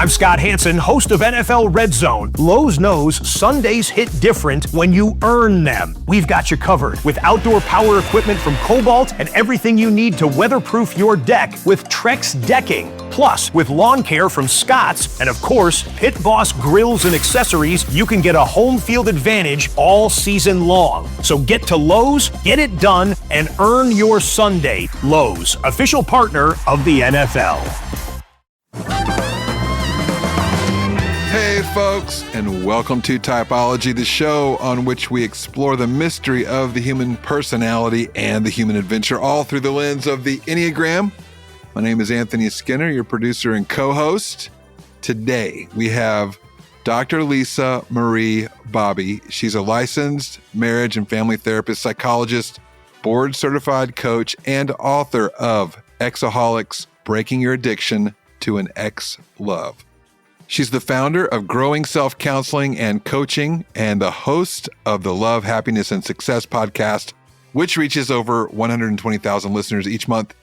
I'm Scott Hansen, host of NFL Red Zone. Lowe's knows Sundays hit different when you earn them. We've got you covered with outdoor power equipment from Cobalt and everything you need to weatherproof your deck with Trex decking. Plus, with lawn care from Scott's and, of course, Pit Boss grills and accessories, you can get a home field advantage all season long. So get to Lowe's, get it done, and earn your Sunday. Lowe's, official partner of the NFL. Hey folks, and welcome to Typology, the show on which we explore the mystery of the human personality and the human adventure, all through the lens of the Enneagram. My name is Anthony Skinner, your producer and co-host. Today, we have Dr. Lisa Marie Bobby. She's a licensed marriage and family therapist, psychologist, board-certified coach, and author of Exaholics, Breaking Your Addiction to an Ex-Love. She's the founder of Growing Self-Counseling and Coaching and the host of the Love, Happiness, and Success podcast, which reaches over 120,000 listeners each month.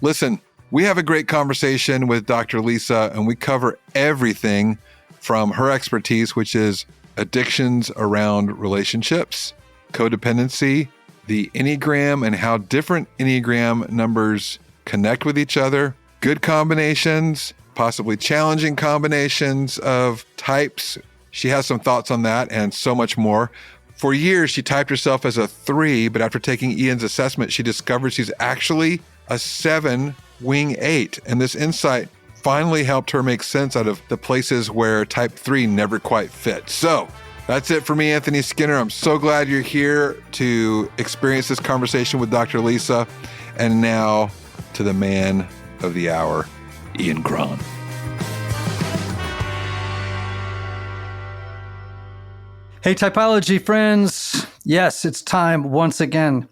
Listen, we have a great conversation with Dr. Lisa, and we cover everything from her expertise, which is addictions around relationships, codependency, the Enneagram, and how different Enneagram numbers connect with each other, good combinations, possibly challenging combinations of types. She has some thoughts on that and so much more. For years, she typed herself as a 3, but after taking Ian's assessment, she discovered she's actually a 7 wing 8. And this insight finally helped her make sense out of the places where type 3 never quite fit. So that's it for me, Anthony Skinner. I'm so glad you're here to experience this conversation with Dr. Lisa. And now to the man of the hour, Ian Cron. Hey, Typology friends. Yes, it's time once again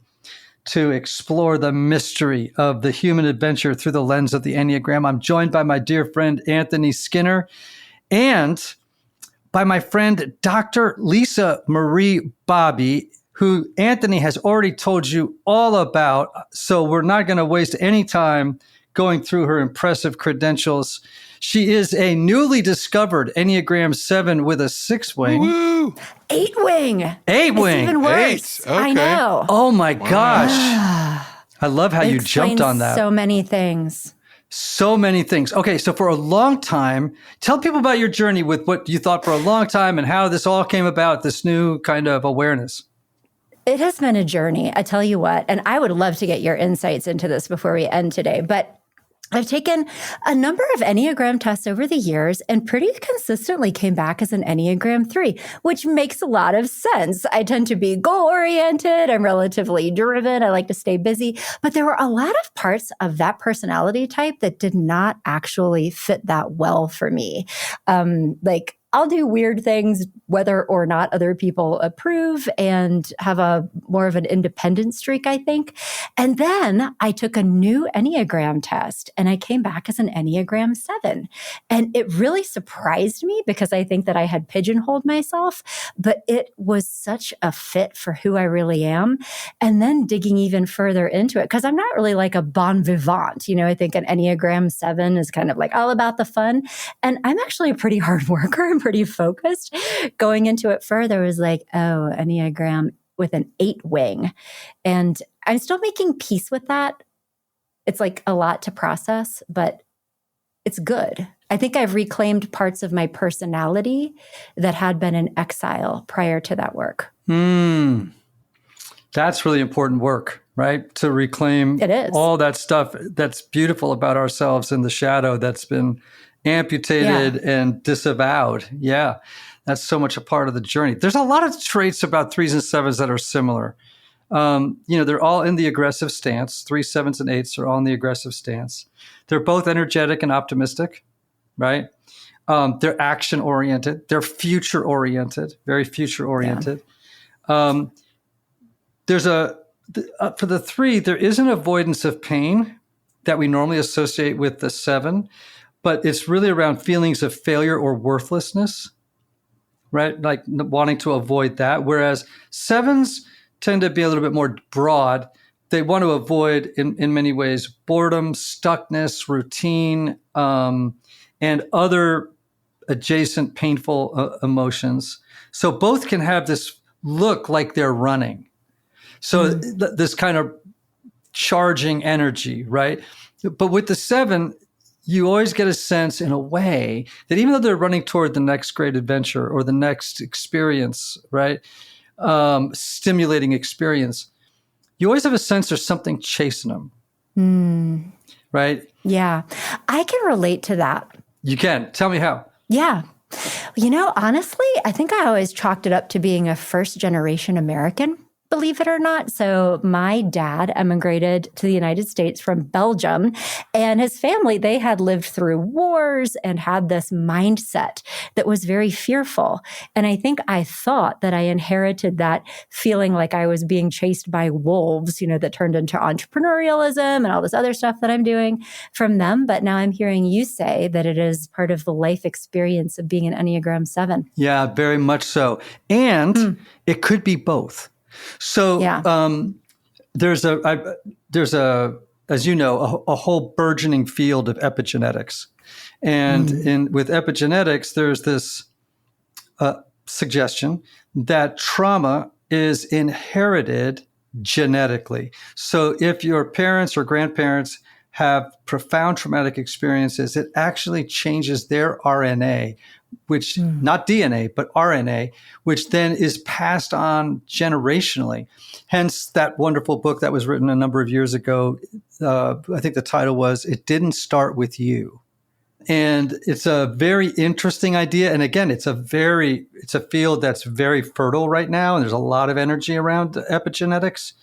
to explore the mystery of the human adventure through the lens of the Enneagram. I'm joined by my dear friend, Anthony Skinner, and by my friend, Dr. Lisa Marie Bobby, who Anthony has already told you all about. So we're not going to waste any time going through her impressive credentials. She is a newly discovered Enneagram 7 with a 6 wing. Woo! 8 wing. 8 wing. It's even worse. 8. Okay. I know. Oh my gosh. I love how you jumped on that. So many things. So many things. Okay, so for a long time, tell people about your journey with what you thought for a long time and how this all came about, this new kind of awareness. It has been a journey, I tell you what, and I would love to get your insights into this before we end today, but I've taken a number of Enneagram tests over the years and pretty consistently came back as an Enneagram 3, which makes a lot of sense. I tend to be goal-oriented. I'm relatively driven. I like to stay busy. But there were a lot of parts of that personality type that did not actually fit that well for me. Like I'll do weird things whether or not other people approve and have a more of an independent streak, I think. And then I took a new Enneagram test and I came back as an Enneagram 7. And it really surprised me because I think that I had pigeonholed myself, but it was such a fit for who I really am. And then digging even further into it, because I'm not really like a bon vivant. You know, I think an Enneagram 7 is kind of like all about the fun. And I'm actually a pretty hard worker and pretty focused. Going into it further was like, oh, Enneagram with an 8 wing. And I'm still making peace with that. It's like a lot to process, but it's good. I think I've reclaimed parts of my personality that had been in exile prior to that work. That's really important work, right? To reclaim It is. all that stuff that's beautiful about ourselves in the shadow that's been amputated and disavowed. Yeah, that's so much a part of the journey. There's a lot of traits about 3s and 7s that are similar. They're all in the aggressive stance. 3s, 7s, and 8s are all in the aggressive stance. They're both energetic and optimistic, right? They're action-oriented. They're future-oriented, very future-oriented. Yeah. For the 3, there is an avoidance of pain that we normally associate with the 7, but it's really around feelings of failure or worthlessness, right? Like wanting to avoid that. Whereas 7s tend to be a little bit more broad. They want to avoid, in many ways, boredom, stuckness, routine, and other adjacent painful emotions. So both can have this look like they're running. So this kind of charging energy, right? But with the 7, you always get a sense in a way that even though they're running toward the next great adventure or the next experience, right? Stimulating experience, you always have a sense there's something chasing them. Right? Yeah. I can relate to that. You can. Tell me how. Yeah. Honestly, I think I always chalked it up to being a first generation American, believe it or not. So my dad emigrated to the United States from Belgium, and his family, they had lived through wars and had this mindset that was very fearful. And I think I thought that I inherited that feeling like I was being chased by wolves, that turned into entrepreneurialism and all this other stuff that I'm doing from them. But now I'm hearing you say that it is part of the life experience of being an Enneagram 7. Yeah, very much so. And it could be both. So there's as you know, a whole burgeoning field of epigenetics. And with epigenetics, there's this suggestion that trauma is inherited genetically. So if your parents or grandparents have profound traumatic experiences, it actually changes their RNA, which not DNA, but RNA, which then is passed on generationally. Hence that wonderful book that was written a number of years ago. I think the title was "It Didn't Start with You." And it's a very interesting idea. And again, it's a field that's very fertile right now. And there's a lot of energy around epigenetics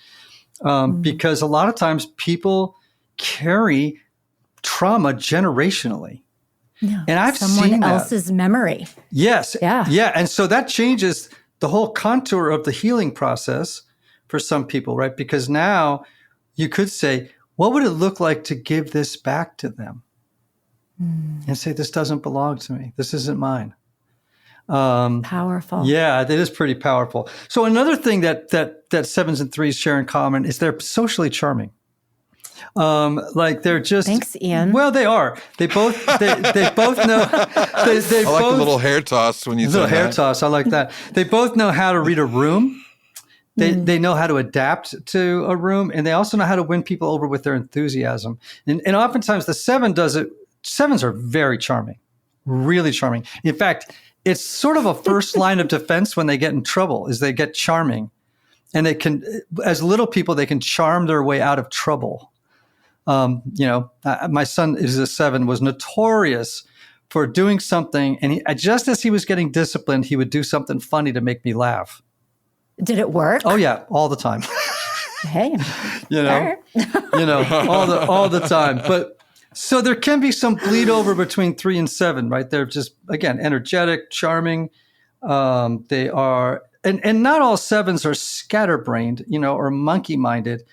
because a lot of times people carry trauma generationally. Yeah, and I've seen someone else's memory. Yes. Yeah. Yeah. And so that changes the whole contour of the healing process for some people, right? Because now you could say, what would it look like to give this back to them? And say, this doesn't belong to me. This isn't mine. Powerful. Yeah, that is pretty powerful. So another thing that 7s and 3s share in common is they're socially charming. Like they're just. Thanks, Ian. Well, they are. They both know. They I like the little hair toss when you say that. Little hair toss. I like that. They both know how to read a room. They know how to adapt to a room, and they also know how to win people over with their enthusiasm. And oftentimes the 7 does it. 7s are very charming, really charming. In fact, it's sort of a first line of defense when they get in trouble is they get charming, and they can, as little people, they can charm their way out of trouble. My son is a 7, was notorious for doing something, and just as he was getting disciplined, he would do something funny to make me laugh. Did it work? Oh yeah, all the time. Hey, all the time. But so there can be some bleed over between 3 and 7, right? They're just, again, energetic, charming. They are, and not all 7s are scatterbrained, or monkey-minded.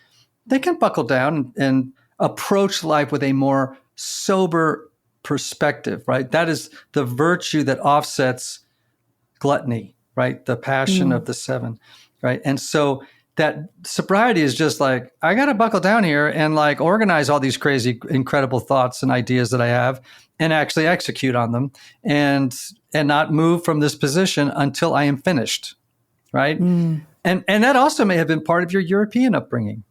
They can buckle down and approach life with a more sober perspective, right? That is the virtue that offsets gluttony, right? The passion of the 7, right? And so that sobriety is just like, I got to buckle down here and like organize all these crazy, incredible thoughts and ideas that I have and actually execute on them and not move from this position until I am finished, right? And that also may have been part of your European upbringing.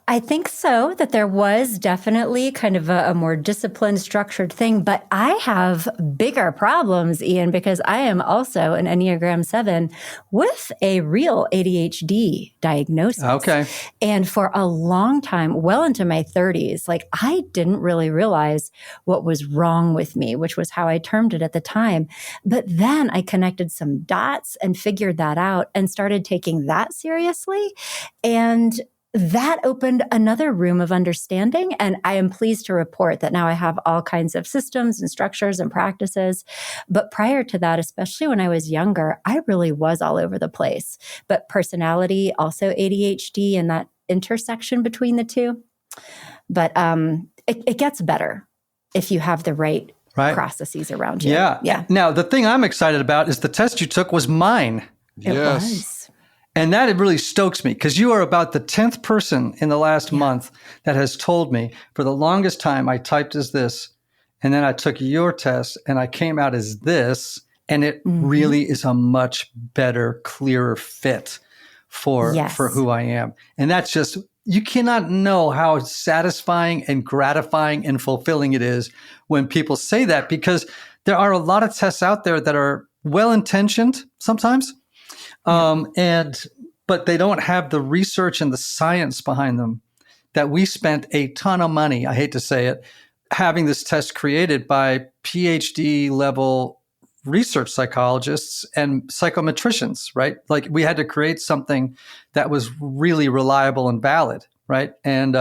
I think so, that there was definitely kind of a more disciplined, structured thing. But I have bigger problems, Ian, because I am also an Enneagram 7 with a real ADHD diagnosis. Okay. And for a long time, well into my 30s, like I didn't really realize what was wrong with me, which was how I termed it at the time. But then I connected some dots and figured that out and started taking that seriously. And that opened another room of understanding. And I am pleased to report that now I have all kinds of systems and structures and practices. But prior to that, especially when I was younger, I really was all over the place. But personality, also ADHD, and that intersection between the two. But it gets better if you have the right processes around you. Yeah. Now, the thing I'm excited about is the test you took was mine. It was. And that it really stokes me because you are about the 10th person in the last month that has told me for the longest time I typed as this And then I took your test and I came out as this. And it really is a much better, clearer fit for who I am. And that's just, you cannot know how satisfying and gratifying and fulfilling it is when people say that, because there are a lot of tests out there that are well-intentioned sometimes, but they don't have the research and the science behind them that we spent a ton of money, I hate to say it, having this test created by PhD level research psychologists and psychometricians, right? Like we had to create something that was really reliable and valid, right? And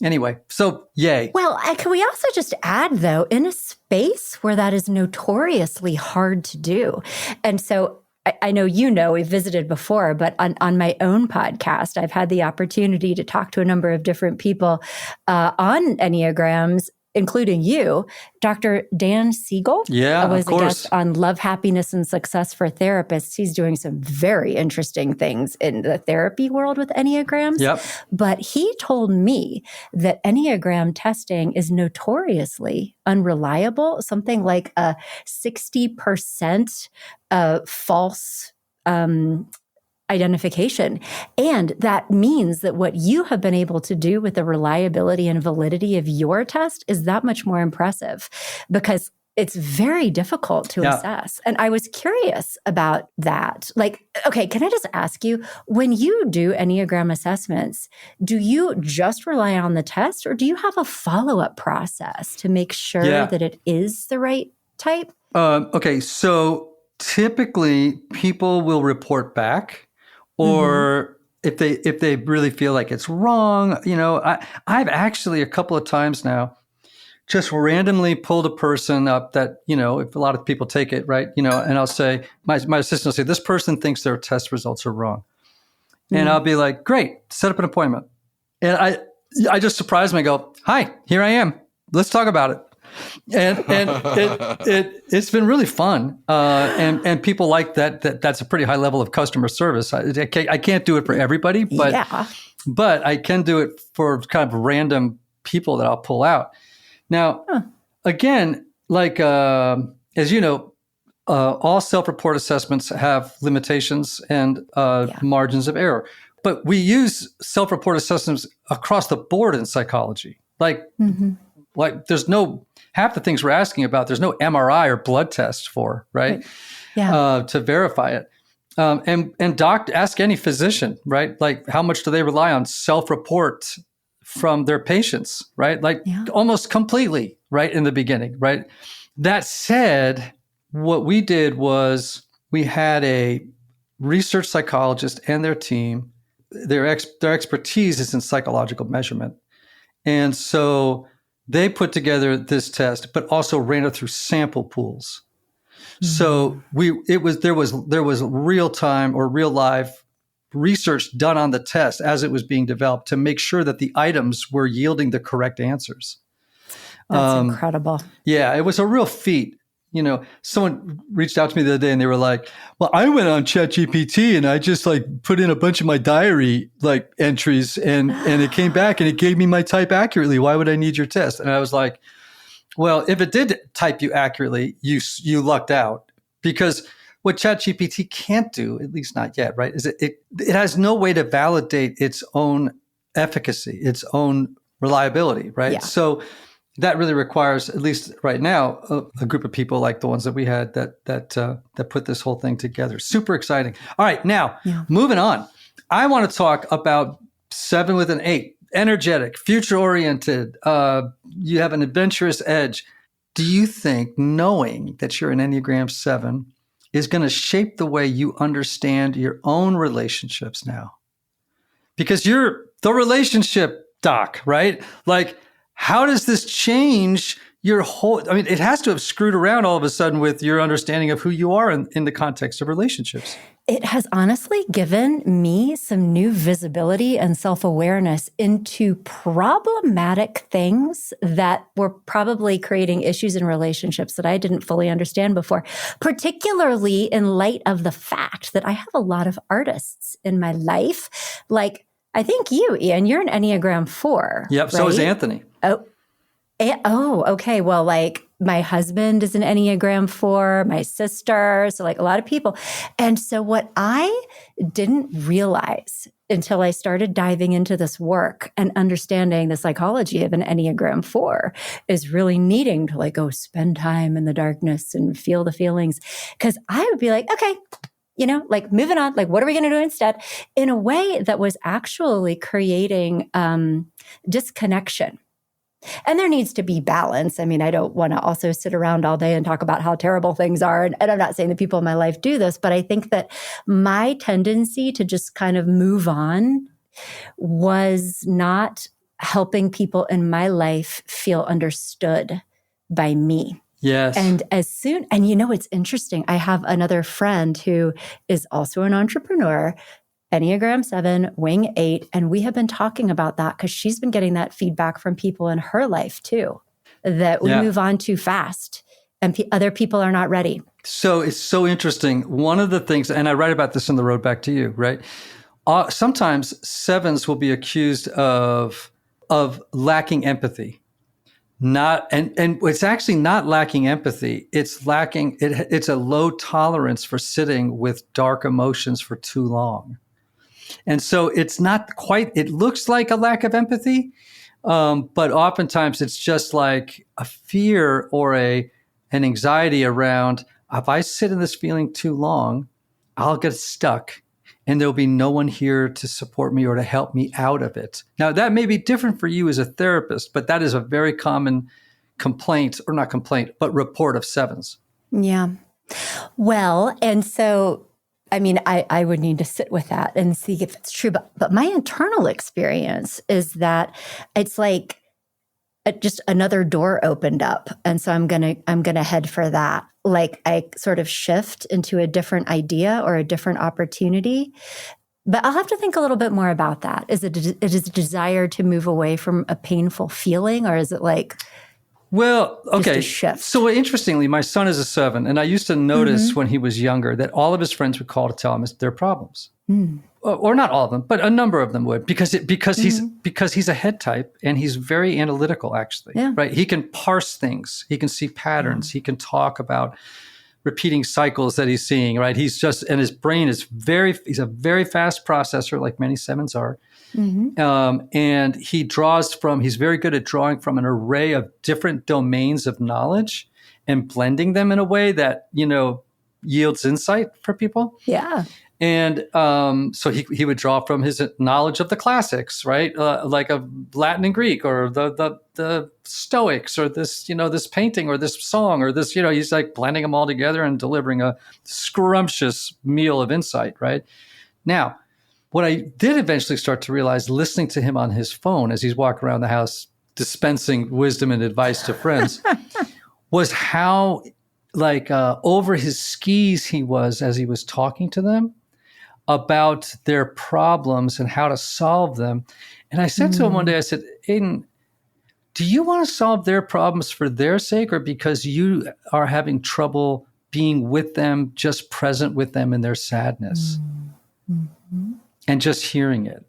anyway, so yay. Well, can we also just add, though, in a space where that is notoriously hard to do. And so I know we've visited before, but on my own podcast, I've had the opportunity to talk to a number of different people on Enneagrams, including you. Dr. Dan Siegel was a guest on Love, Happiness, and Success for Therapists. He's doing some very interesting things in the therapy world with Enneagrams. Yep. But he told me that Enneagram testing is notoriously unreliable, something like a 60% false identification. And that means that what you have been able to do with the reliability and validity of your test is that much more impressive, because it's very difficult to assess. And I was curious about that. Like, okay, can I just ask you, when you do Enneagram assessments, do you just rely on the test, or do you have a follow-up process to make sure that it is the right type? Okay, so typically people will report back. Or if they really feel like it's wrong, I've actually a couple of times now just randomly pulled a person up that, if a lot of people take it, right, and I'll say, my assistant will say, this person thinks their test results are wrong. And I'll be like, great, set up an appointment. And I just surprise them and go, hi, here I am. Let's talk about it. And it's been really fun, and people like that. That's a pretty high level of customer service. I can't do it for everybody, but I can do it for kind of random people that I'll pull out. Now, again, like as you know, all self-report assessments have limitations and margins of error, but we use self-report assessments across the board in psychology. Like there's no half the things we're asking about, there's no MRI or blood test for, right? To verify it. And ask any physician, right? Like, how much do they rely on self-report from their patients, right? Like almost completely, right, in the beginning, right? That said, what we did was we had a research psychologist and their team. Their expertise is in psychological measurement. And so they put together this test, but also ran it through sample pools. So there was real time or real live research done on the test as it was being developed to make sure that the items were yielding the correct answers. That's incredible. Yeah, it was a real feat. Someone reached out to me the other day and they were like, well, I went on ChatGPT and I just put in a bunch of my diary entries and it came back and it gave me my type accurately. Why would I need your test? And I was like, well, if it did type you accurately, you lucked out, because what ChatGPT can't do, at least not yet, right, is it has no way to validate its own efficacy, its own reliability, right? Yeah. So that really requires, at least right now, a group of people like the ones that we had that put this whole thing together. Super exciting. All right, now moving on. I want to talk about 7 with an 8, energetic, future-oriented. You have an adventurous edge. Do you think knowing that you're an Enneagram 7 is going to shape the way you understand your own relationships now? Because you're the relationship doc, right? Like, how does this change your whole, it has to have screwed around all of a sudden with your understanding of who you are in the context of relationships. It has honestly given me some new visibility and self-awareness into problematic things that were probably creating issues in relationships that I didn't fully understand before, particularly in light of the fact that I have a lot of artists in my life. Like, I think you, Ian, you're an Enneagram 4. Yep, right? So is Anthony. Oh, okay. Well, my husband is an Enneagram 4, my sister, so like a lot of people. And so what I didn't realize until I started diving into this work and understanding the psychology of an Enneagram 4 is really needing to like go spend time in the darkness and feel the feelings. Because I would be like, okay, like moving on, like what are we going to do instead? In a way that was actually creating disconnection. And there needs to be balance. I mean, I don't want to also sit around all day and talk about how terrible things are. And I'm not saying that people in my life do this, but I think that my tendency to just kind of move on was not helping people in my life feel understood by me. Yes. And it's interesting. I have another friend who is also an entrepreneur, Enneagram 7, Wing 8. And we have been talking about that because she's been getting that feedback from people in her life too, that we move on too fast and other people are not ready. So it's so interesting. One of the things, and I write about this in The Road Back to You, right? Sometimes 7s will be accused of lacking empathy. And it's actually not lacking empathy. It's it's a low tolerance for sitting with dark emotions for too long. And so it's not quite, it looks like a lack of empathy, but oftentimes it's just like a fear or an anxiety around, if I sit in this feeling too long, I'll get stuck and there'll be no one here to support me or to help me out of it. Now, that may be different for you as a therapist, but that is a very common complaint, or not complaint, but report of 7s. Yeah. Well, and so I mean, I would need to sit with that and see if it's true. But my internal experience is that it's like just another door opened up. And so I'm gonna head for that. Like I sort of shift into a different idea or a different opportunity. But I'll have to think a little bit more about that. Is it a desire to move away from a painful feeling, or is it like... Well, okay. Shift. So interestingly, my son is a 7, and I used to notice when he was younger that all of his friends would call to tell him their problems, or not all of them, but a number of them would, because he's a head type and he's very analytical. Actually, right? He can parse things, he can see patterns, he can talk about repeating cycles that he's seeing. Right? He's just, and his brain is he's a very fast processor, like many 7s are. And he's very good at drawing from an array of different domains of knowledge and blending them in a way that, yields insight for people. Yeah. And so he would draw from his knowledge of the classics, right? Like of Latin and Greek, or the Stoics, or this, this painting or this song or this, he's like blending them all together and delivering a scrumptious meal of insight, right? Now, what I did eventually start to realize, listening to him on his phone as he's walking around the house dispensing wisdom and advice to friends, was how over his skis he was as he was talking to them about their problems and how to solve them. And I said to him one day, I said, Aiden, do you want to solve their problems for their sake, or because you are having trouble being with them, just present with them in their sadness? And just hearing it.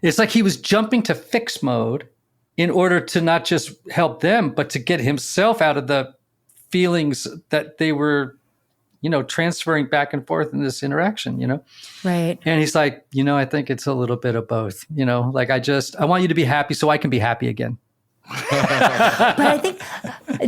It's like he was jumping to fix mode in order to not just help them, but to get himself out of the feelings that they were, transferring back and forth in this interaction, Right. And he's like, I think it's a little bit of both, like I want you to be happy so I can be happy again. But I think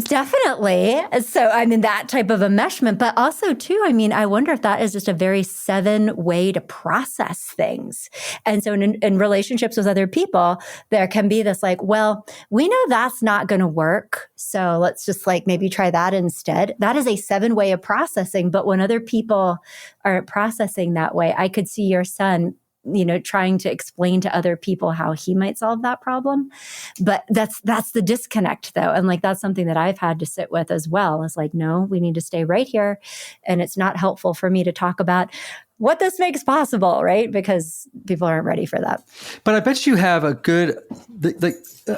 definitely. So, I mean, that type of enmeshment, but also too, I mean, I wonder if that is just a very 7 way to process things. And so in relationships with other people, there can be this like, well, we know that's not going to work. So let's just like maybe try that instead. That is a 7 way of processing. But when other people aren't processing that way, I could see your son trying to explain to other people how he might solve that problem. But that's the disconnect though. And like, that's something that I've had to sit with as well. It's like, no, we need to stay right here. And it's not helpful for me to talk about what this makes possible, right? Because people aren't ready for that. But I bet you have a good,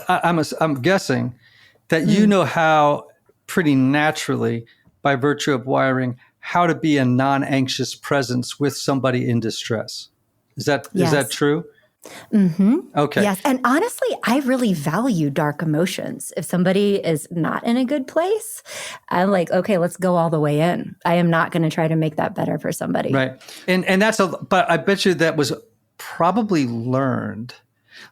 I'm guessing that you know how pretty naturally, by virtue of wiring, how to be a non-anxious presence with somebody in distress. Is that true? Okay. Yes. And honestly, I really value dark emotions. If somebody is not in a good place, I'm like, okay, let's go all the way in. I am not going to try to make that better for somebody. Right. And but I bet you that was probably learned.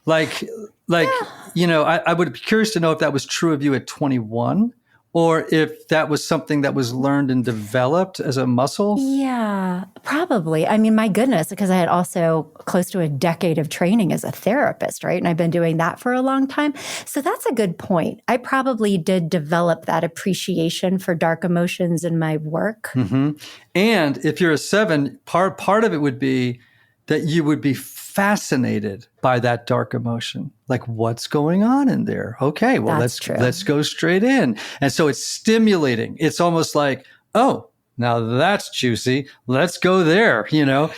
Like, I would be curious to know if that was true of you at 21 or if that was something that was learned and developed as a muscle. Yeah, probably. I mean, my goodness, because I had also close to a decade of training as a therapist, right? And I've been doing that for a long time. So that's a good point. I probably did develop that appreciation for dark emotions in my work. Mm-hmm. And if you're a 7, part of it would be that you would be fascinated by that dark emotion. Like, what's going on in there? Okay, well, let's go straight in. And so it's stimulating. It's almost like, oh, now that's juicy. Let's go there, Yeah.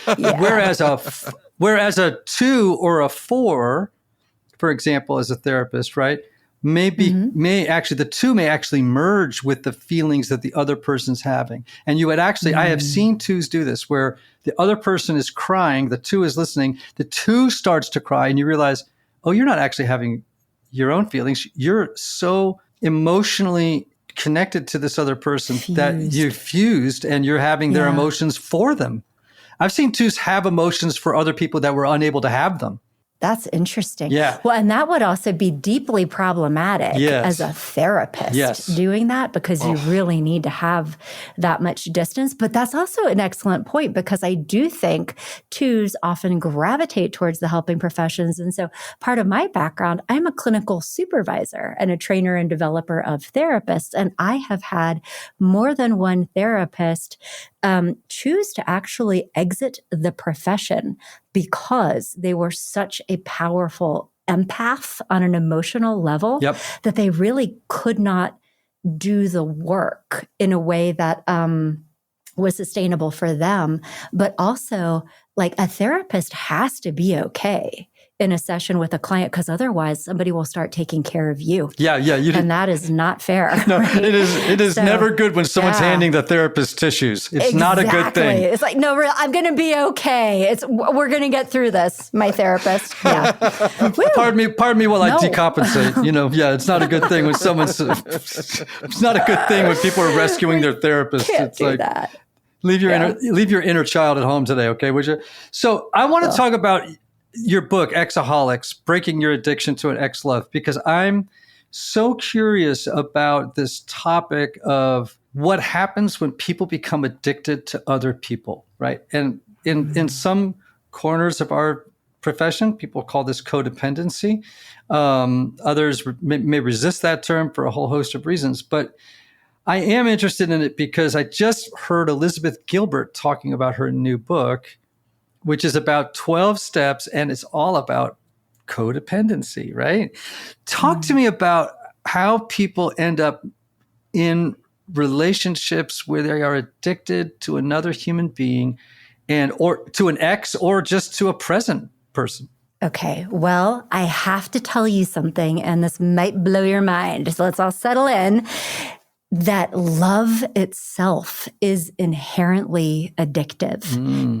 Whereas a 2 or a 4, for example, as a therapist, right? The 2 may actually merge with the feelings that the other person's having. And you would actually, I have seen 2s do this where the other person is crying, the 2 is listening, the 2 starts to cry and you realize, oh, you're not actually having your own feelings. You're so emotionally connected to this other person that you're fused and you're having their emotions for them. I've seen 2s have emotions for other people that were unable to have them. That's interesting. Yeah. Well, and that would also be deeply problematic as a therapist doing that because you really need to have that much distance. But that's also an excellent point because I do think 2s often gravitate towards the helping professions. And so part of my background, I'm a clinical supervisor and a trainer and developer of therapists. And I have had more than one therapist choose to actually exit the profession because they were such a powerful empath on an emotional level that they really could not do the work in a way that was sustainable for them. But also, like, a therapist has to be okay in a session with a client because otherwise somebody will start taking care of you. And that is not fair. No, right? it is never good when someone's handing the therapist tissues. It's not a good thing. It's like, no, I'm going to be okay. We're going to get through this, my therapist. Yeah. Pardon me while I decompensate. It's not a good thing when it's not a good thing when people are rescuing their therapist. Can't do that. Leave your inner child at home today, okay, would you? So I want to talk about your book, Exaholics, Breaking Your Addiction to an Ex-Love, because I'm so curious about this topic of what happens when people become addicted to other people, right? And in some corners of our profession, people call this codependency. Others may resist that term for a whole host of reasons, but I am interested in it because I just heard Elizabeth Gilbert talking about her new book, which is about 12 steps, and it's all about codependency, right? Talk to me about how people end up in relationships where they are addicted to another human being or to an ex or just to a present person. Okay, well, I have to tell you something, and this might blow your mind. So let's all settle in. That love itself is inherently addictive.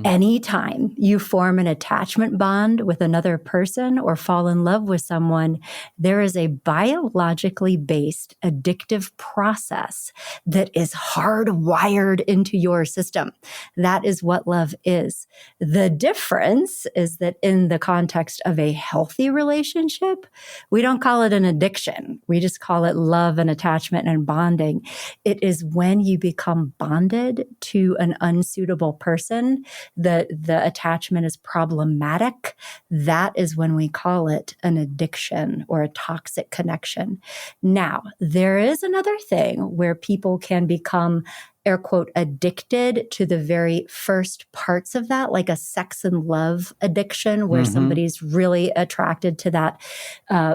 Anytime you form an attachment bond with another person or fall in love with someone, there is a biologically based addictive process that is hardwired into your system. That is what love is. The difference is that in the context of a healthy relationship, we don't call it an addiction. We just call it love and attachment and bonding. It is when you become bonded to an unsuitable person, the attachment is problematic. That is when we call it an addiction or a toxic connection. Now, there is another thing where people can become, air quote, addicted to the very first parts of that, like a sex and love addiction where somebody's really attracted to that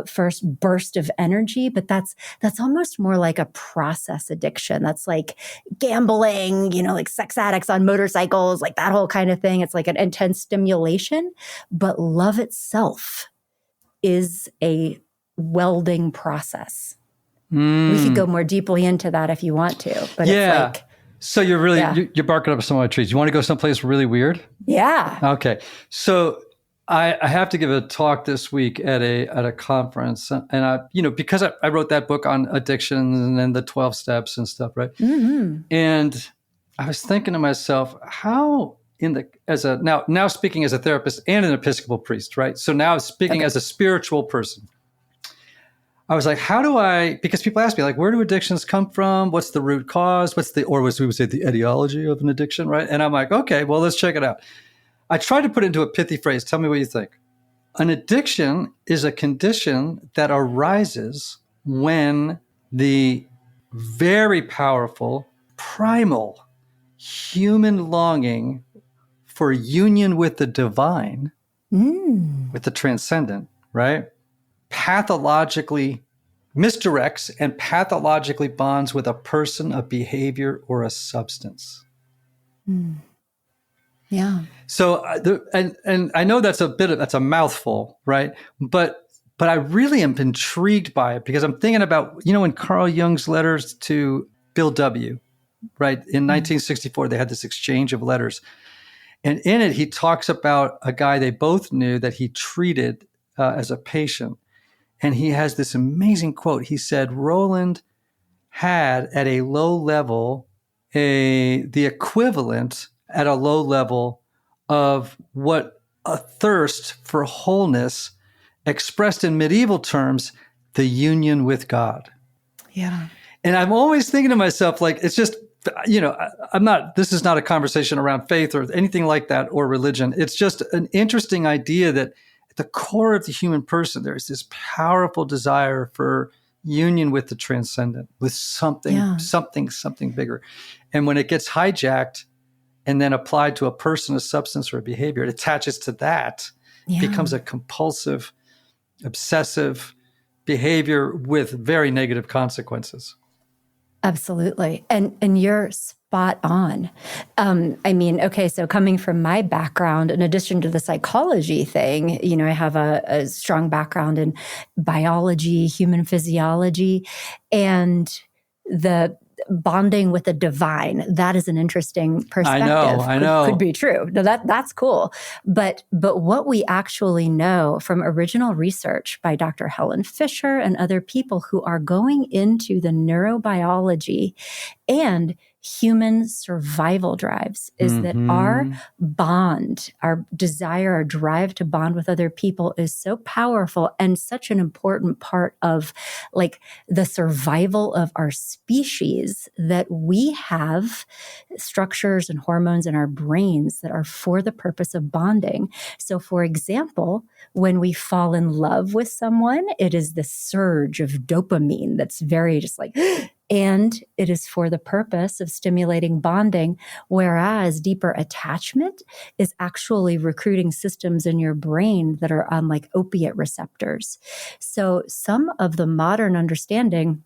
first burst of energy. But that's almost more like a process addiction. That's like gambling, like sex addicts on motorcycles, like that whole kind of thing. It's like an intense stimulation. But love itself is a welding process. We could go more deeply into that if you want to, but it's like, so you're really, you're barking up some other trees. You want to go someplace really weird? Yeah. Okay. So I have to give a talk this week at a conference, and because I wrote that book on addiction and then the 12 steps and stuff, right? Mm-hmm. And I was thinking to myself, how now speaking as a therapist and an Episcopal priest, right? So now speaking as a spiritual person, I was like, because people ask me, like, where do addictions come from? What's the root cause? Or as we would say, the etiology of an addiction, right? And I'm like, okay, well, let's check it out. I tried to put it into a pithy phrase. Tell me what you think. An addiction is a condition that arises when the very powerful, primal human longing for union with the divine, with the transcendent, right, pathologically misdirects and pathologically bonds with a person, a behavior, or a substance. Yeah. So, and I know that's a mouthful, right? But I really am intrigued by it because I'm thinking about, in Carl Jung's letters to Bill W., right? In 1964, they had this exchange of letters. And in it, he talks about a guy they both knew that he treated as a patient. And he has this amazing quote. He said, Roland had at a low level the equivalent at a low level of what a thirst for wholeness expressed in medieval terms, the union with God. Yeah. And I'm always thinking to myself, like, it's just, this is not a conversation around faith or anything like that or religion. It's just an interesting idea that at the core of the human person, there's this powerful desire for union with the transcendent, with something bigger. And when it gets hijacked and then applied to a person, a substance, or a behavior, it attaches to that, becomes a compulsive, obsessive behavior with very negative consequences. Absolutely. And you're spot on. So coming from my background, in addition to the psychology thing, I have a strong background in biology, human physiology, and the bonding with the divine. That is an interesting perspective. I know. Could be true. No, that's cool. But what we actually know from original research by Dr. Helen Fisher and other people who are going into the neurobiology and human survival drives is that our bond, our desire, our drive to bond with other people is so powerful and such an important part of like the survival of our species that we have structures and hormones in our brains that are for the purpose of bonding. So for example, when we fall in love with someone, it is the surge of dopamine that's very just like, and it is for the purpose of stimulating bonding, whereas deeper attachment is actually recruiting systems in your brain that are on like opiate receptors. So some of the modern understanding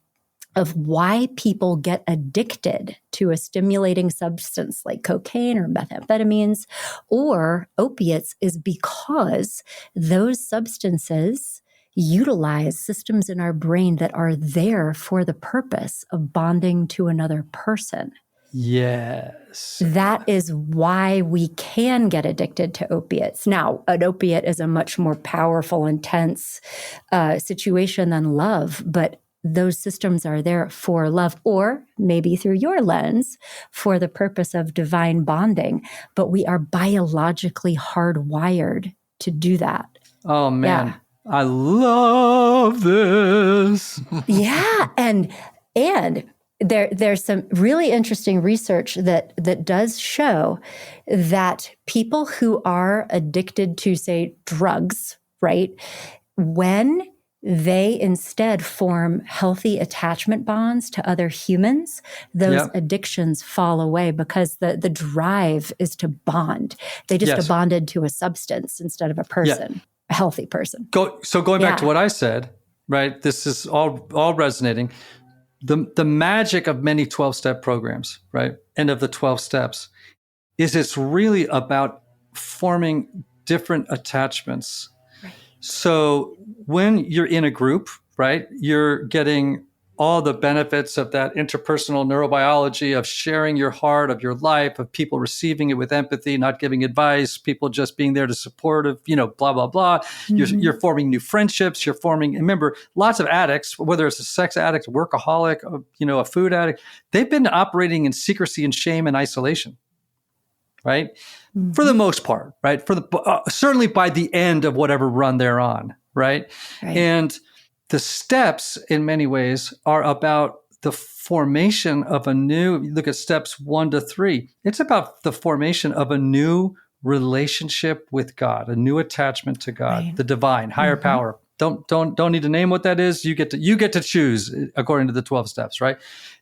of why people get addicted to a stimulating substance like cocaine or methamphetamines or opiates is because those substances utilize systems in our brain that are there for the purpose of bonding to another person. Yes. That is why we can get addicted to opiates. Now, an opiate is a much more powerful, intense situation than love, but those systems are there for love, or maybe through your lens, for the purpose of divine bonding. But we are biologically hardwired to do that. Oh, man. Yeah. I love this. Yeah. And there's some really interesting research that does show that people who are addicted to, say, drugs, right, when they instead form healthy attachment bonds to other humans, those addictions fall away because the drive is to bond. They just bonded to a substance instead of a person, a healthy person. Going back to what I said, right? This is all resonating. The magic of many 12-step programs, right? And of the 12 steps is it's really about forming different attachments. Right. So when you're in a group, right, you're getting all the benefits of that interpersonal neurobiology of sharing your heart, of your life, of people receiving it with empathy, not giving advice, people just being there to support, of, blah, blah, blah. You're forming new friendships. You're forming, remember, lots of addicts, whether it's a sex addict, workaholic, a food addict, they've been operating in secrecy and shame and isolation, right? For the most part, right? Certainly by the end of whatever run they're on, right? And the steps, in many ways, are about the formation of a new, look at steps 1 to 3. It's about the formation of a new relationship with God, a new attachment to God, the divine, higher power. Don't need to name what that is. You get to choose according to the 12 steps, right?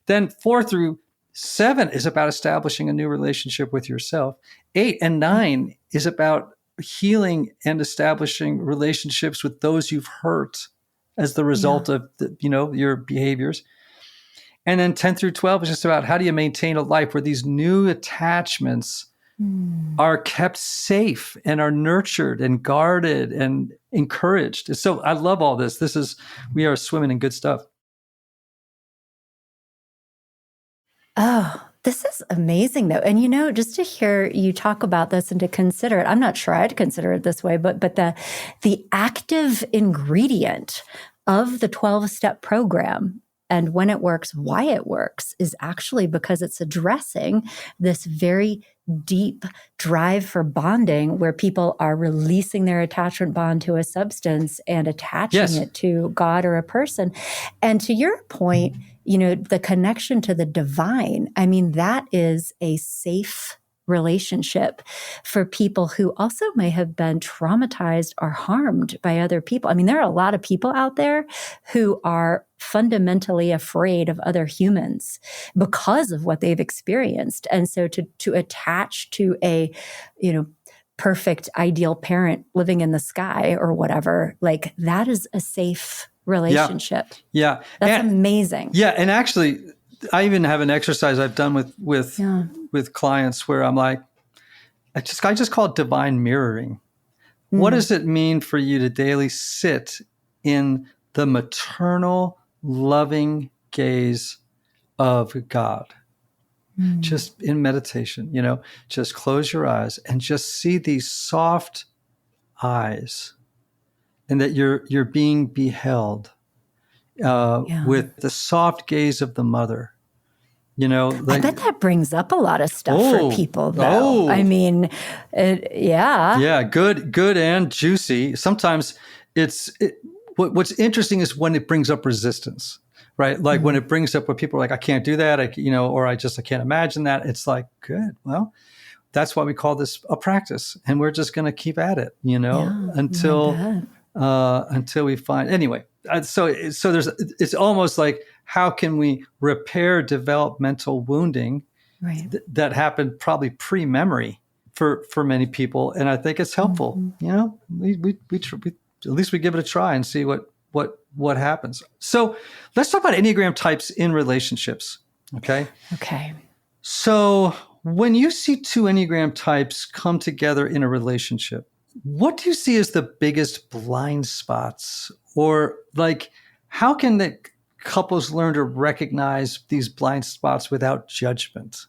Then 4 through 7 is about establishing a new relationship with yourself. 8 and 9 is about healing and establishing relationships with those you've hurt as the result of your behaviors. And then 10 through 12 is just about how do you maintain a life where these new attachments are kept safe and are nurtured and guarded and encouraged. So I love all this. We are swimming in good stuff. Oh, this is amazing, though. And, just to hear you talk about this and to consider it, I'm not sure I'd consider it this way, but the active ingredient of the 12-step program and when it works, why it works, is actually because it's addressing this very deep drive for bonding where people are releasing their attachment bond to a substance and attaching it to God or a person. And to your point, the connection to the divine, that is a safe relationship for people who also may have been traumatized or harmed by other people. There are a lot of people out there who are fundamentally afraid of other humans because of what they've experienced. And so to attach to a, perfect ideal parent living in the sky or whatever, like that is a safe relationship. Yeah. That's amazing. Yeah. And actually, I even have an exercise I've done with clients where I'm like, I just call it divine mirroring. What does it mean for you to daily sit in the maternal, loving gaze of God? Just in meditation, just close your eyes and just see these soft eyes, and that you're being beheld with the soft gaze of the mother. I bet that brings up a lot of stuff for people, though. Yeah, good and juicy. Sometimes what's interesting is when it brings up resistance, right? Like when it brings up where people are like, I can't do that, or I can't imagine that. It's like, good. Well, that's why we call this a practice, and we're just going to keep at it, until we find. Anyway, so it's almost like, how can we repair developmental wounding that happened probably pre-memory for many people? And I think it's helpful. We at least we give it a try and see what happens. So let's talk about Enneagram types in relationships. Okay. So when you see 2 Enneagram types come together in a relationship, what do you see as the biggest blind spots? Or like, how can the couples learn to recognize these blind spots without judgment?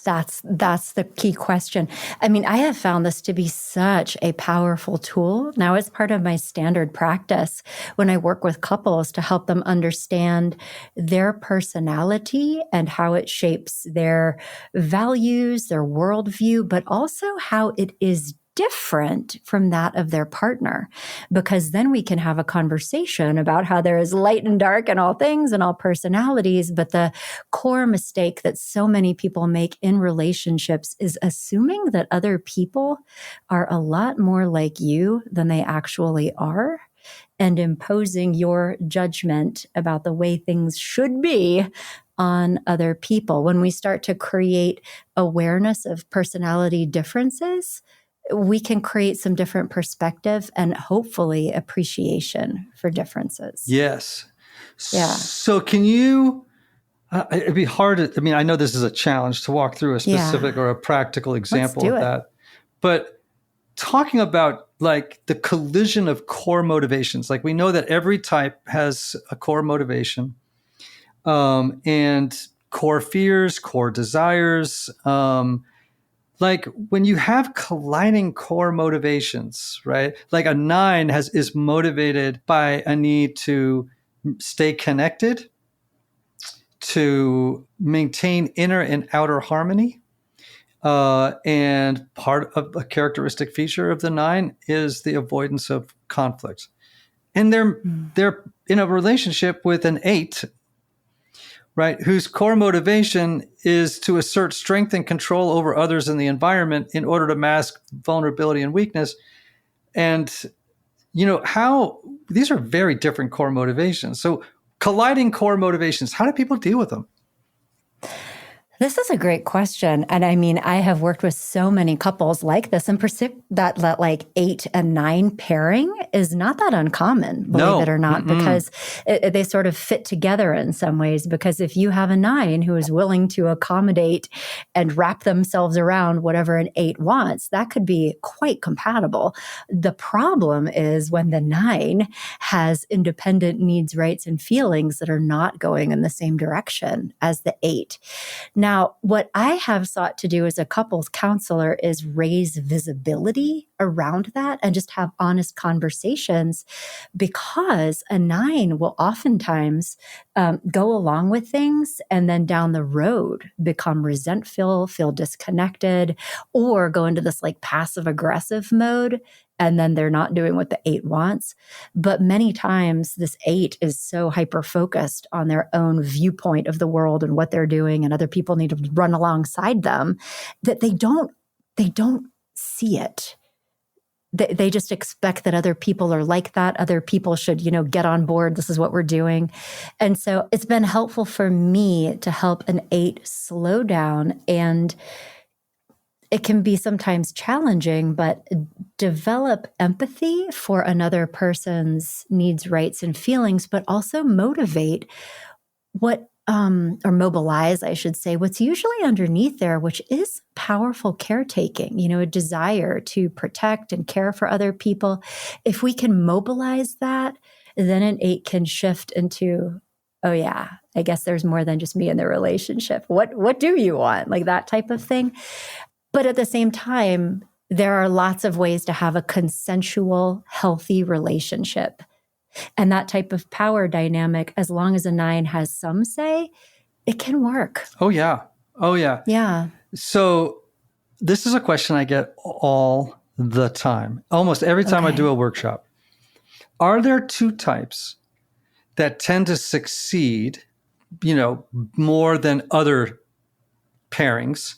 That's the key question. I have found this to be such a powerful tool. Now it's part of my standard practice when I work with couples to help them understand their personality and how it shapes their values, their worldview, but also how it is different from that of their partner, because then we can have a conversation about how there is light and dark in all things and all personalities. But the core mistake that so many people make in relationships is assuming that other people are a lot more like you than they actually are, and imposing your judgment about the way things should be on other people. When we start to create awareness of personality differences, we can create some different perspective and hopefully appreciation for differences. Yes. Yeah. So can you, it'd be hard to, I know this is a challenge to walk through a specific or a practical example of that, but talking about like the collision of core motivations, like we know that every type has a core motivation. and core fears, core desires. Like when you have colliding core motivations, right? Like a 9 is motivated by a need to stay connected, to maintain inner and outer harmony. And part of a characteristic feature of the 9 is the avoidance of conflict. And they're in a relationship with an 8, right, whose core motivation is to assert strength and control over others in the environment in order to mask vulnerability and weakness. And, how these are very different core motivations. So colliding core motivations, how do people deal with them? This is a great question. And I mean, I have worked with so many couples like this, and that like 8 and 9 pairing is not that uncommon, believe it or not, because they sort of fit together in some ways. Because if you have a 9 who is willing to accommodate and wrap themselves around whatever an 8 wants, that could be quite compatible. The problem is when the 9 has independent needs, rights, and feelings that are not going in the same direction as the 8. Now, what I have sought to do as a couples counselor is raise visibility around that and just have honest conversations, because a 9 will oftentimes go along with things and then down the road become resentful, feel disconnected, or go into this like passive aggressive mode. And then they're not doing what the 8 wants. But many times this 8 is so hyper-focused on their own viewpoint of the world and what they're doing, and other people need to run alongside them, that they don't see it. They just expect that other people are like that. Other people should, get on board. This is what we're doing. And so it's been helpful for me to help an 8 slow down, and it can be sometimes challenging, but develop empathy for another person's needs, rights, and feelings, but also motivate or mobilize, I should say, what's usually underneath there, which is powerful caretaking, a desire to protect and care for other people. If we can mobilize that, then an 8 can shift into, oh yeah, I guess there's more than just me in the relationship. What do you want? Like that type of thing. But at the same time, there are lots of ways to have a consensual, healthy relationship. And that type of power dynamic, as long as a 9 has some say, it can work. Oh, yeah. Yeah. So this is a question I get all the time, almost every time I do a workshop. Are there 2 types that tend to succeed, more than other pairings?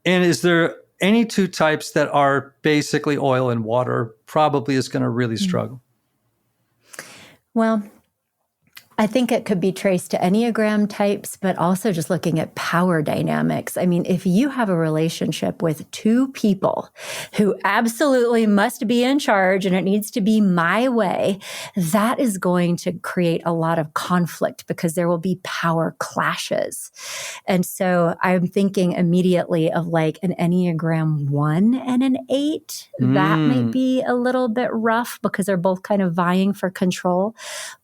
And is there any 2 types that are basically oil and water, probably is going to really struggle? Well, I think it could be traced to Enneagram types, but also just looking at power dynamics. I mean, if you have a relationship with 2 people who absolutely must be in charge and it needs to be my way, that is going to create a lot of conflict because there will be power clashes. And so I'm thinking immediately of like an Enneagram 1 and an 8. That may be a little bit rough because they're both kind of vying for control.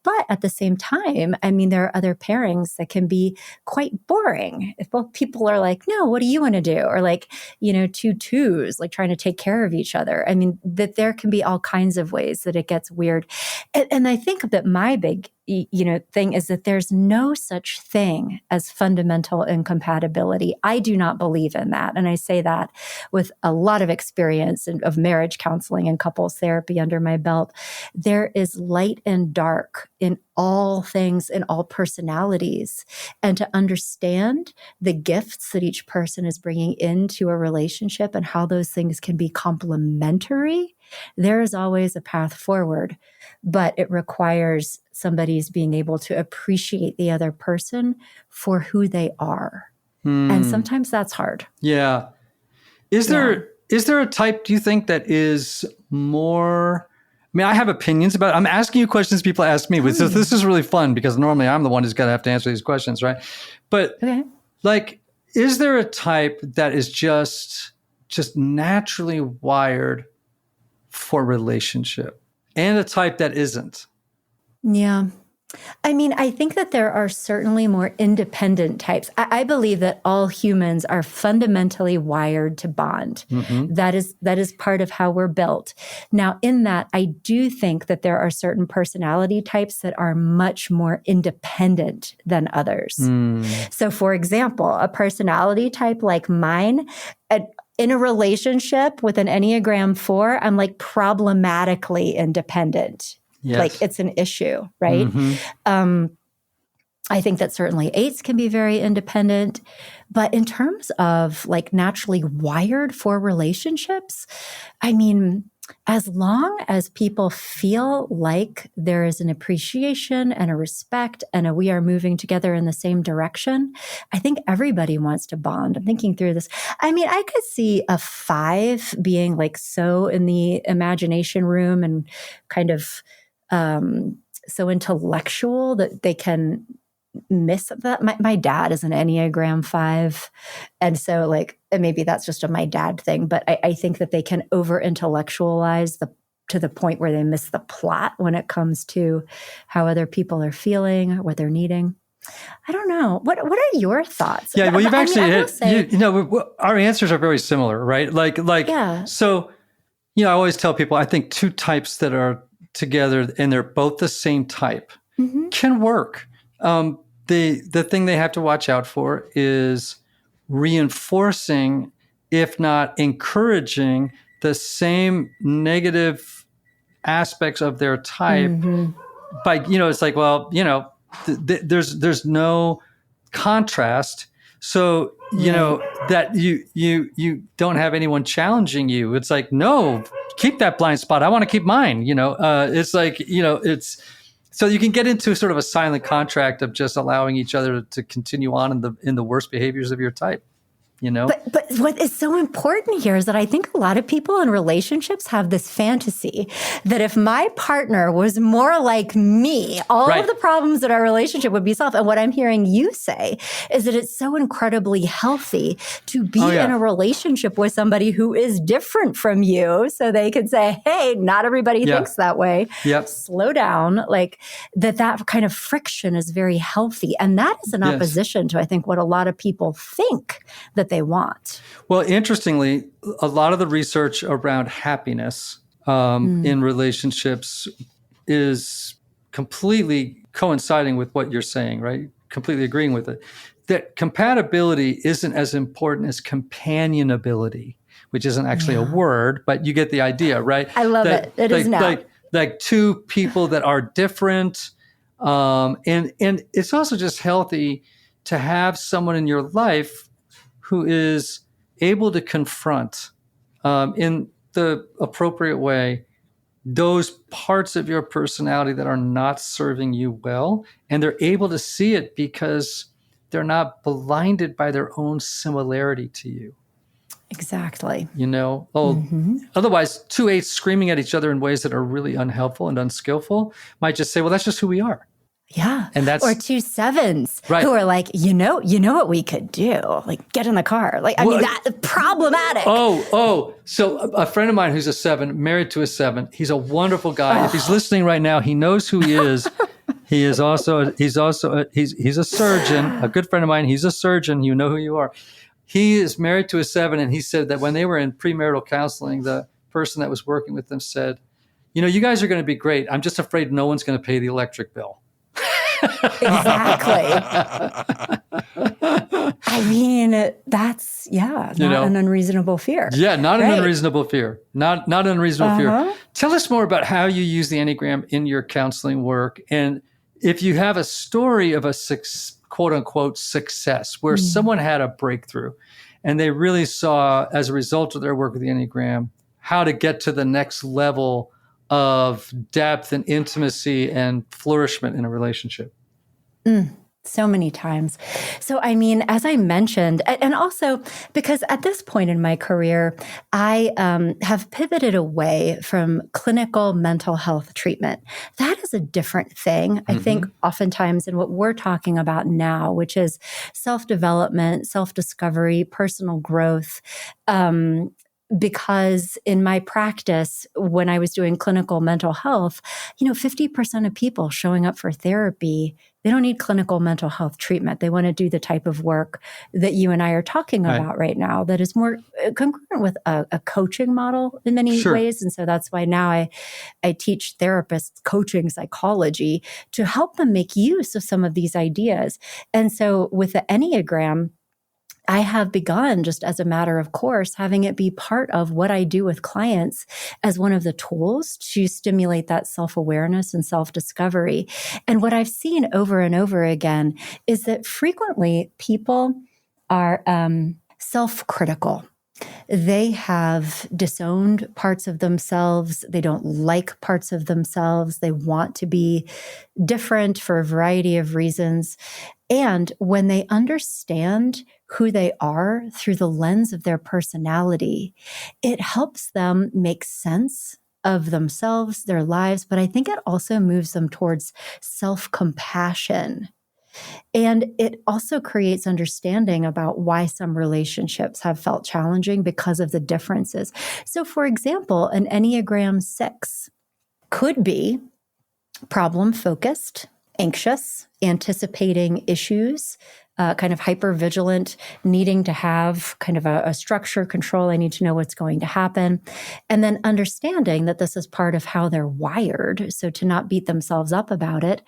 But at the same time, I mean, there are other pairings that can be quite boring. If both people are like, no, what do you want to do? Or like, 2 2s, like trying to take care of each other. I mean, that there can be all kinds of ways that it gets weird. And I think that my big thing is that there's no such thing as fundamental incompatibility. I do not believe in that. And I say that with a lot of experience of marriage counseling and couples therapy under my belt. There is light and dark in all things, in all personalities. And to understand the gifts that each person is bringing into a relationship and how those things can be complementary, there is always a path forward. But it requires somebody's being able to appreciate the other person for who they are. And sometimes that's hard. Yeah. Is there a type, do you think, that is more... I mean, I have opinions about it. I'm asking you questions people ask me. So this is really fun because normally I'm the one who's going to have to answer these questions, right? But like, is there a type that is just naturally wired for relationship and a type that isn't? Yeah. I mean, I think that there are certainly more independent types. I believe that all humans are fundamentally wired to bond. That is part of how we're built. Now, in that, I do think that there are certain personality types that are much more independent than others. So, for example, a personality type like mine, in a relationship with an Enneagram 4, I'm like problematically independent. Yes. Like it's an issue, right? I think that certainly 8s can be very independent. But in terms of like naturally wired for relationships, I mean, as long as people feel like there is an appreciation and a respect and we are moving together in the same direction, I think everybody wants to bond. I'm thinking through this. I mean, I could see a 5 being like so in the imagination room and kind of so intellectual that they can miss that. My dad is an Enneagram 5. And so like, and maybe that's just a my dad thing, but I think that they can over intellectualize to the point where they miss the plot when it comes to how other people are feeling or what they're needing. I don't know. What are your thoughts? Yeah, well, you've actually hit, our answers are very similar, right? Yeah. So, I always tell people, I think 2 types that are together and they're both the same type can work. The thing they have to watch out for is reinforcing, if not encouraging, the same negative aspects of their type. By it's like, well, there's no contrast, so that you don't have anyone challenging you. It's like, no, keep that blind spot. I want to keep mine. It's like it's. So you can get into sort of a silent contract of just allowing each other to continue on in the worst behaviors of your type, But what is so important here is that I think a lot of people in relationships have this fantasy that if my partner was more like me, all of the problems in our relationship would be solved. And what I'm hearing you say is that it's so incredibly healthy to be in a relationship with somebody who is different from you, so they can say, hey, not everybody thinks that way. Slow down. Like that kind of friction is very healthy. And that is in opposition to, I think, what a lot of people think that they want. Well, interestingly, a lot of the research around happiness in relationships is completely coinciding with what you're saying, right? Completely agreeing with it. That compatibility isn't as important as companionability, which isn't actually a word, but you get the idea, right? I love it. It is now. Like 2 people that are different. And it's also just healthy to have someone in your life who is able to confront in the appropriate way those parts of your personality that are not serving you well. And they're able to see it because they're not blinded by their own similarity to you. Exactly. Otherwise 2 8s screaming at each other in ways that are really unhelpful and unskillful might just say, well, that's just who we are. Yeah. And that's, or 2 7s who are like, you know what we could do? Like get in the car. Like, I mean, that's problematic. So a friend of mine who's a 7, married to a 7, he's a wonderful guy. If he's listening right now, he knows who he is. He's a surgeon, a good friend of mine. He's a surgeon. You know who you are. He is married to a 7. And he said that when they were in premarital counseling, the person that was working with them said, you guys are going to be great. I'm just afraid no one's going to pay the electric bill. Exactly. I mean, that's not an unreasonable fear. Yeah, not an unreasonable fear. Not an unreasonable fear. Tell us more about how you use the Enneagram in your counseling work, and if you have a story of a quote unquote success where someone had a breakthrough, and they really saw as a result of their work with the Enneagram how to get to the next level of depth and intimacy and flourishment in a relationship. So many times. So, I mean, as I mentioned, and also because at this point in my career, I have pivoted away from clinical mental health treatment. That is a different thing, I think, oftentimes in what we're talking about now, which is self-development, self-discovery, personal growth. because in my practice, when I was doing clinical mental health, 50% of people showing up for therapy, they don't need clinical mental health treatment. They want to do the type of work that you and I are talking about right now that is more congruent with a coaching model in many ways. And so that's why now I teach therapists coaching psychology to help them make use of some of these ideas. And so with the Enneagram, I have begun, just as a matter of course, having it be part of what I do with clients as one of the tools to stimulate that self-awareness and self-discovery. And what I've seen over and over again is that frequently people are self-critical. They have disowned parts of themselves. They don't like parts of themselves. They want to be different for a variety of reasons. And when they understand who they are through the lens of their personality, it helps them make sense of themselves, their lives, but I think it also moves them towards self-compassion. And it also creates understanding about why some relationships have felt challenging because of the differences. So, for example, an Enneagram 6 could be problem-focused, anxious, anticipating issues, kind of hyper-vigilant, needing to have kind of a structure, control. I need to know what's going to happen. And then understanding that this is part of how they're wired. So to not beat themselves up about it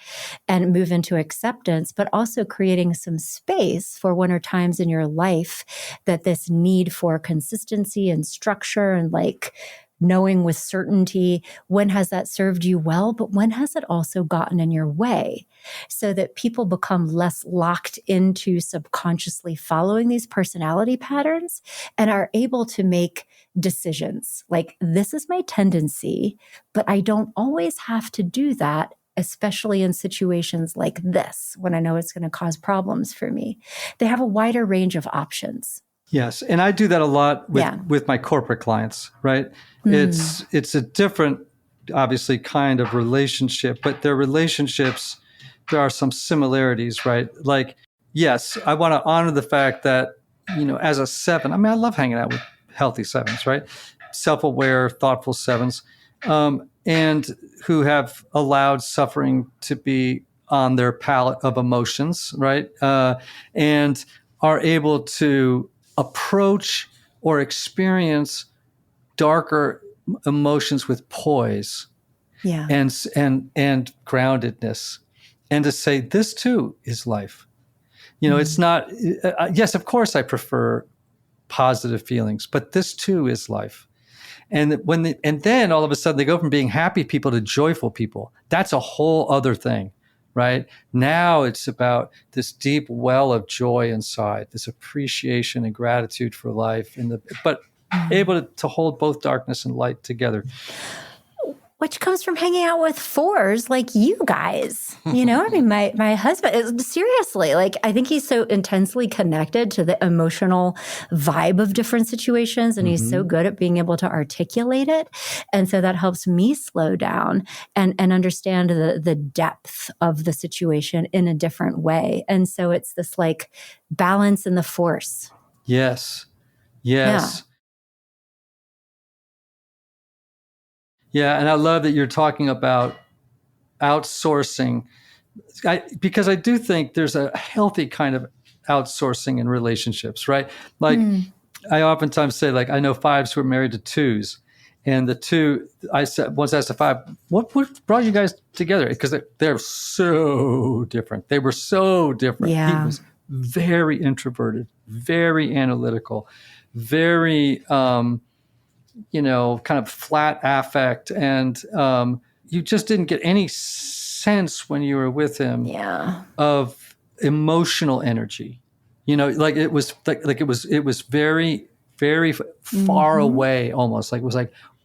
and move into acceptance, but also creating some space for when or times in your life that this need for consistency and structure and knowing with certainty, when has that served you well, but when has it also gotten in your way? So that people become less locked into subconsciously following these personality patterns and are able to make decisions. Like, this is my tendency, but I don't always have to do that, especially in situations like this, when I know it's going to cause problems for me. They have a wider range of options. Yes. And I do that a lot with my corporate clients, right? It's a different, obviously, kind of relationship, but their relationships, there are some similarities, right? Like, yes, I want to honor the fact that, as a 7, I love hanging out with healthy 7s, right? Self-aware, thoughtful 7s, and who have allowed suffering to be on their palette of emotions, right? And are able to approach or experience darker emotions with poise and groundedness, and to say, this too is life. It's not, yes, of course I prefer positive feelings, but this too is life. And and then all of a sudden they go from being happy people to joyful people. That's a whole other thing. Right? Now it's about this deep well of joy inside, this appreciation and gratitude for life, but able to hold both darkness and light together. Which comes from hanging out with 4s like you guys. My husband, seriously, I think he's so intensely connected to the emotional vibe of different situations, and he's so good at being able to articulate it. And so that helps me slow down and understand the depth of the situation in a different way. And so it's this balance in the force. Yes. Yeah. Yeah, and I love that you're talking about outsourcing, because I do think there's a healthy kind of outsourcing in relationships, right? I oftentimes say, I know 5s who are married to 2s, and the 2, I said, once asked a 5, what brought you guys together? Because they're so different. They were so different. Yeah. He was very introverted, very analytical, very kind of flat affect. And you just didn't get any sense when you were with him of emotional energy. It was it was very, very far away almost. It was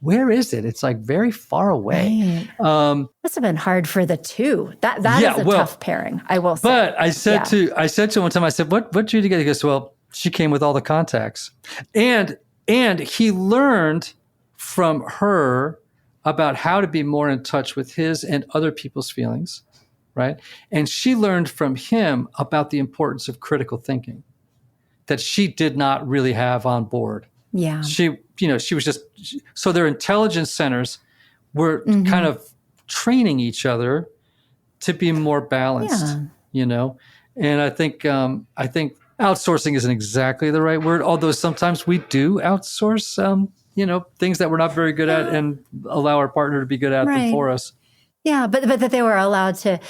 where is it? It's very far away. Right. Must have been hard for the 2. That is a tough pairing, I will say. But I said to him one time, I said, what drew you together? He goes, well, she came with all the contacts. And he learned from her about how to be more in touch with his and other people's feelings, right? And she learned from him about the importance of critical thinking that she did not really have on board. Yeah. She was just, so their intelligence centers were kind of training each other to be more balanced, And I think outsourcing isn't exactly the right word, although sometimes we do outsource, things that we're not very good at and allow our partner to be good at them for us. Yeah, but that they were allowed to,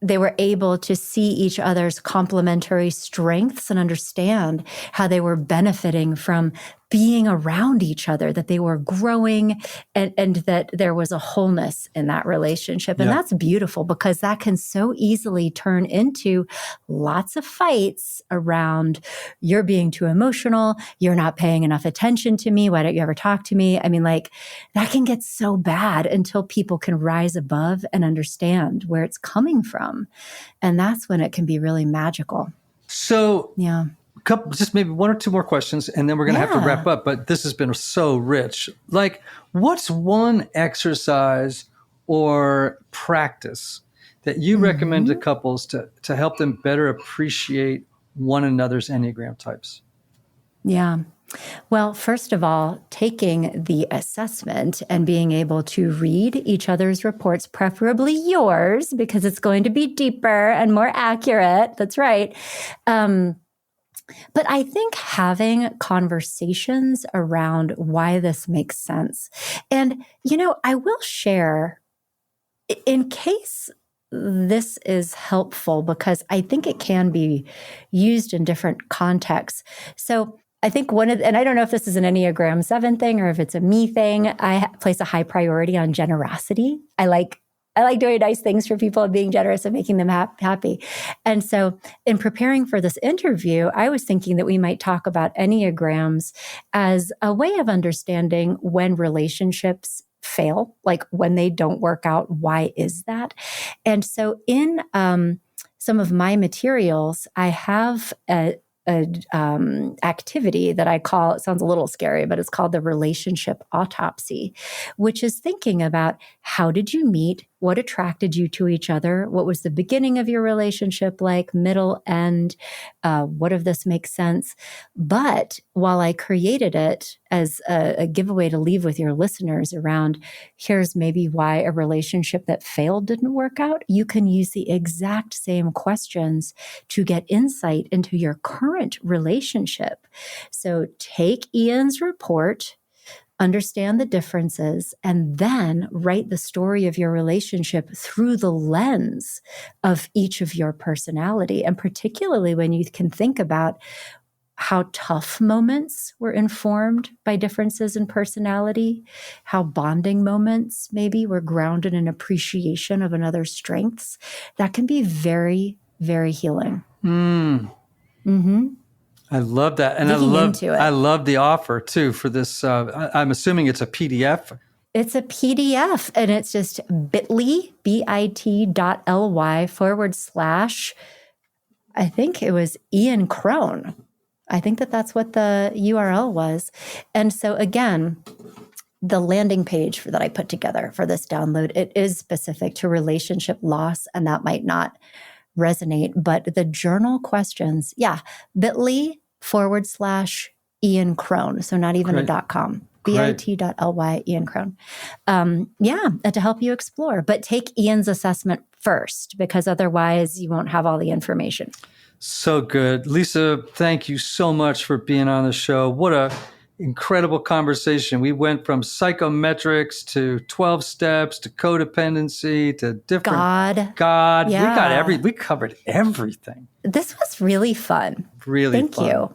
they were able to see each other's complementary strengths and understand how they were benefiting from being around each other, that they were growing and that there was a wholeness in that relationship. And that's beautiful because that can so easily turn into lots of fights around you're being too emotional, you're not paying enough attention to me, why don't you ever talk to me? I mean, like that can get so bad until people can rise above and understand where it's coming from. And that's when it can be really magical. So, just maybe one or two more questions, and then we're going to have to wrap up. But this has been so rich. Like, what's one exercise or practice that you recommend to couples to help them better appreciate one another's Enneagram types? Yeah. Well, first of all, taking the assessment and being able to read each other's reports, preferably yours, because it's going to be deeper and more accurate. That's right. But I think having conversations around why this makes sense. And, I will share in case this is helpful because I think it can be used in different contexts. So I think and I don't know if this is an Enneagram 7 thing or if it's a me thing, I place a high priority on generosity. I like doing nice things for people and being generous and making them happy. And so in preparing for this interview, I was thinking that we might talk about Enneagrams as a way of understanding when relationships fail, like when they don't work out, why is that? And so in some of my materials, I have a activity that I call, it sounds a little scary, but it's called the relationship autopsy, which is thinking about how did you meet? What attracted you to each other? What was the beginning of your relationship like, middle, end? What of this makes sense? But while I created it as a giveaway to leave with your listeners around, here's maybe why a relationship that failed didn't work out, you can use the exact same questions to get insight into your current relationship. So take Ian's report, understand the differences, and then write the story of your relationship through the lens of each of your personality. And particularly when you can think about how tough moments were informed by differences in personality, how bonding moments maybe were grounded in appreciation of another's strengths, that can be very, very healing. I love that. And I love the offer too for this. I'm assuming it's a PDF. It's a PDF and it's just bit.ly, bit.ly / I think it was Ian Crone. I think that's what the URL was. And so again, the landing page that I put together for this download, it is specific to relationship loss, and that might not resonate, but the journal questions, bit.ly / Ian Crone. So not even a .com, bit.ly Ian Crone. And to help you explore, but take Ian's assessment first, because otherwise you won't have all the information. So good. Lisa, thank you so much for being on the show. What a incredible conversation. We went from psychometrics to 12 steps to codependency to different God. Yeah. We covered everything. This was really fun. Thank you.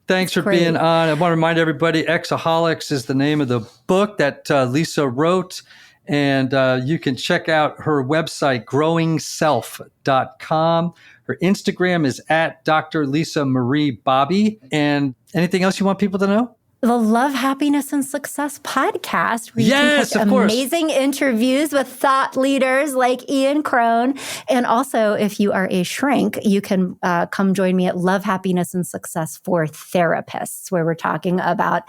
Thanks for being on. I want to remind everybody, Exaholics is the name of the book that Lisa wrote. And you can check out her website, growingself.com. Her Instagram is at Dr. Lisa Marie Bobby. And anything else you want people to know? The Love, Happiness, and Success podcast, where you can catch amazing interviews with thought leaders like Ian Crone. And also, if you are a shrink, you can come join me at Love, Happiness, and Success for Therapists, where we're talking about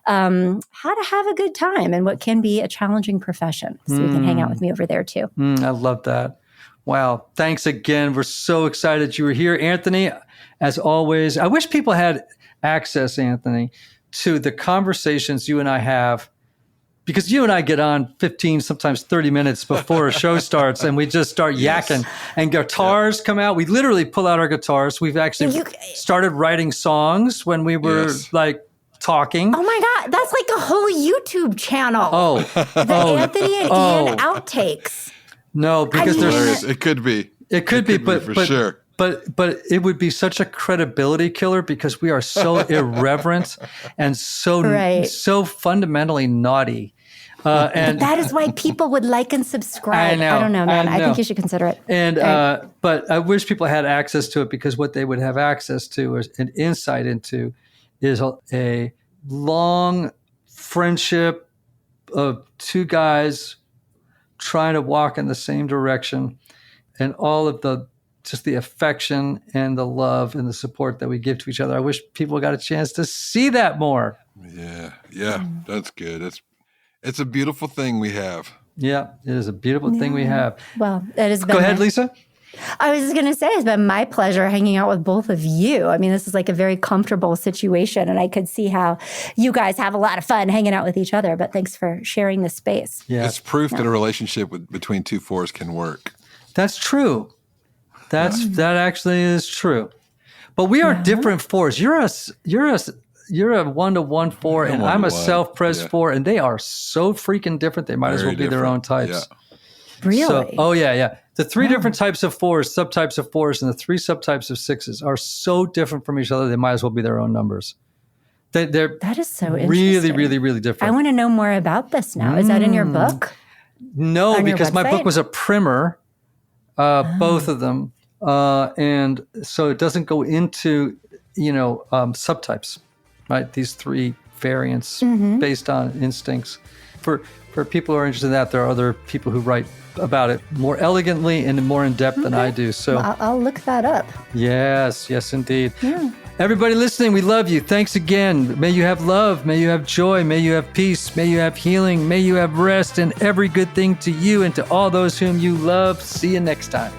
how to have a good time and what can be a challenging profession. So you can hang out with me over there too. I love that. Wow. Thanks again. We're so excited you were here. Anthony, as always, I wish people had access, Anthony, to the conversations you and I have, because you and I get on 15, sometimes 30 minutes before a show starts, and we just start yakking, and guitars come out. We literally pull out our guitars. We've actually started writing songs when we were like talking. Oh my God, that's like a whole YouTube channel. The Anthony and Ian outtakes. No, because there's it could be. It could be, for sure. But it would be such a credibility killer because we are so irreverent and so fundamentally naughty. And that is why people would like and subscribe. I don't know, man. I think you should consider it. And but I wish people had access to it, because what they would have access to is an insight into is a long friendship of two guys trying to walk in the same direction, and all of the affection and the love and the support that we give to each other. I wish people got a chance to see that more. Yeah, that's good. It's a beautiful thing we have. Yeah, it is a beautiful thing we have. Well, it has been. Go ahead, Lisa. I was just going to say, it's been my pleasure hanging out with both of you. I mean, this is like a very comfortable situation, and I could see how you guys have a lot of fun hanging out with each other, but thanks for sharing the space. Yeah. It's proof that a relationship between two fours can work. That's true. That actually is true. But we are different fours. You're a 1-to-1 4, and I'm a self-pres 4, and they are so freaking different. They might as well be their own types. Yeah. Really? So, the three different types of fours, subtypes of fours, and the three subtypes of sixes are so different from each other. They might as well be their own numbers. That is so interesting. Really, really, really different. I want to know more about this now. Is that in your book? No, because my book was a primer, both of them. And so it doesn't go into, subtypes, right? These three variants based on instincts. For people who are interested in that, there are other people who write about it more elegantly and more in depth than I do. So I'll look that up. Yes, indeed. Yeah. Everybody listening, we love you. Thanks again. May you have love. May you have joy. May you have peace. May you have healing. May you have rest, and every good thing to you and to all those whom you love. See you next time.